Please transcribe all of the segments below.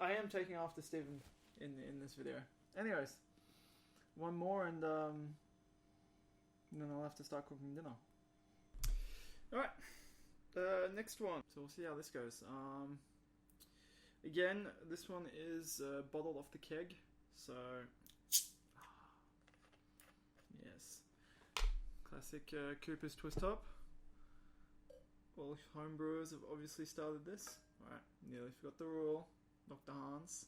I am taking after Steven in this video. Anyways, one more and then I'll have to start cooking dinner. Alright, next one. So we'll see how this goes. Again, this one is bottled off the keg. So, yes. Classic Cooper's Twist Top. All homebrewers have obviously started this. Alright, nearly forgot the rule. Dr. Hans,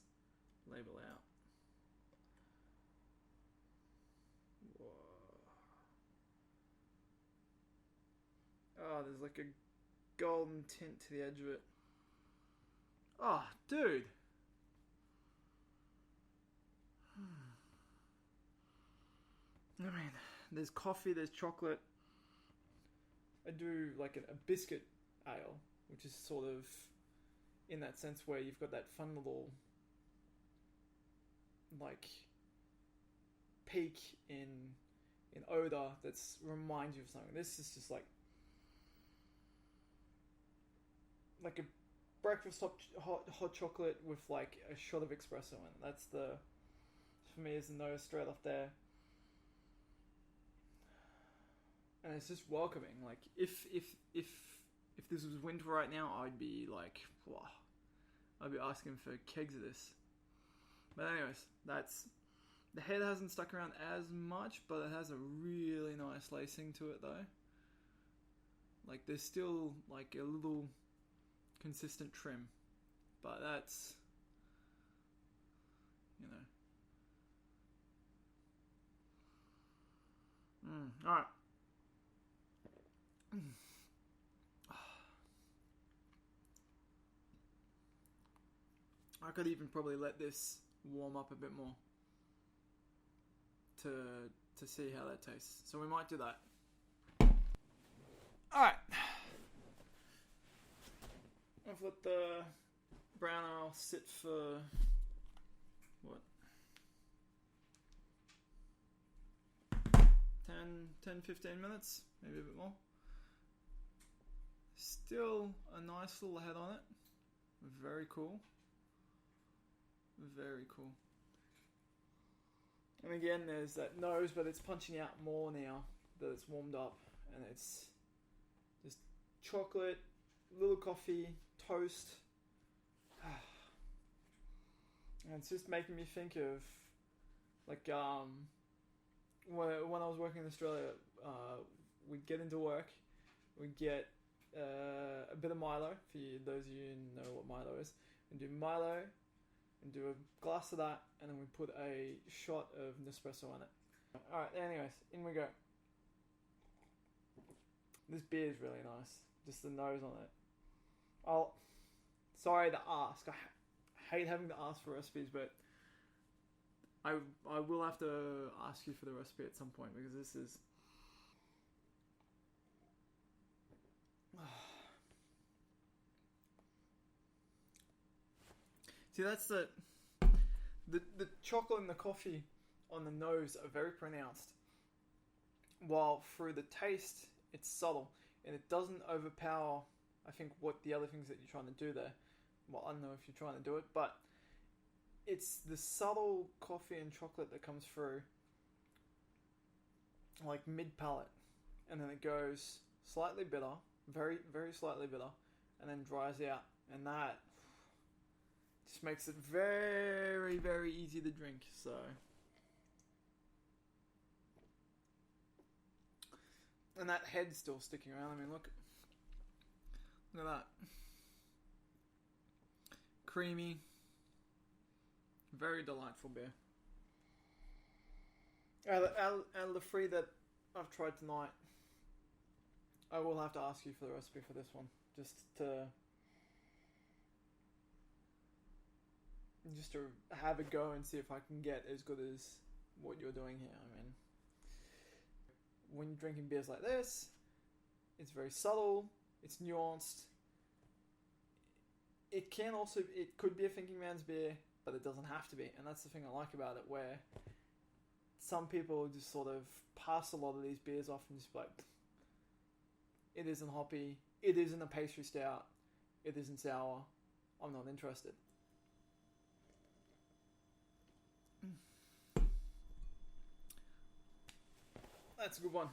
label out. Whoa. Oh, there's like a golden tint to the edge of it. Oh, dude. I mean, there's coffee, there's chocolate. I do like a biscuit ale, which is sort of in that sense where you've got that fun little like peak in odor that's reminds you of something. This is just like a breakfast hot chocolate with like a shot of espresso in it. That's for me is the nose straight off there. And it's just welcoming. Like if this was winter right now, I'd be like, wow. I'd be asking for kegs of this. But anyways, the head hasn't stuck around as much, but it has a really nice lacing to it though. Like there's still like a little consistent trim, but that's, you know. Alright. I could even probably let this warm up a bit more to see how that tastes. So we might do that. Alright. I've let the brown ale sit for what? 10-15 minutes, maybe a bit more. Still a nice little head on it. Very cool. Very cool. And again, there's that nose, but it's punching out more now that it's warmed up. And it's just chocolate, little coffee, toast. And it's just making me think of like when I was working in Australia, we'd get into work, we'd get a bit of Milo, for those of you who know what Milo is, and do Milo and do a glass of that, and then we put a shot of Nespresso on it. Alright, anyways, in we go. This beer is really nice, just the nose on it. Sorry to ask, I hate having to ask for recipes, but I will have to ask you for the recipe at some point, because this is... See, that's the chocolate and the coffee on the nose are very pronounced, while through the taste it's subtle, and it doesn't overpower, I think, what the other things that you're trying to do there. Well, I don't know if you're trying to do it, but it's the subtle coffee and chocolate that comes through like mid-palate, and then it goes slightly bitter, very, very slightly bitter, and then dries out, and that just makes it very, very easy to drink. So, and that head's still sticking around. I mean, look at that. Creamy, very delightful beer. Out of the three that I've tried tonight, I will have to ask you for the recipe for this one, just to have a go and see if I can get as good as what you're doing here. I mean, when you're drinking beers like this, it's very subtle, it's nuanced. It could be a thinking man's beer, but it doesn't have to be, and that's the thing I like about it, where some people just sort of pass a lot of these beers off and just be like, it isn't hoppy, it isn't a pastry stout, it isn't sour, I'm not interested. That's a good one.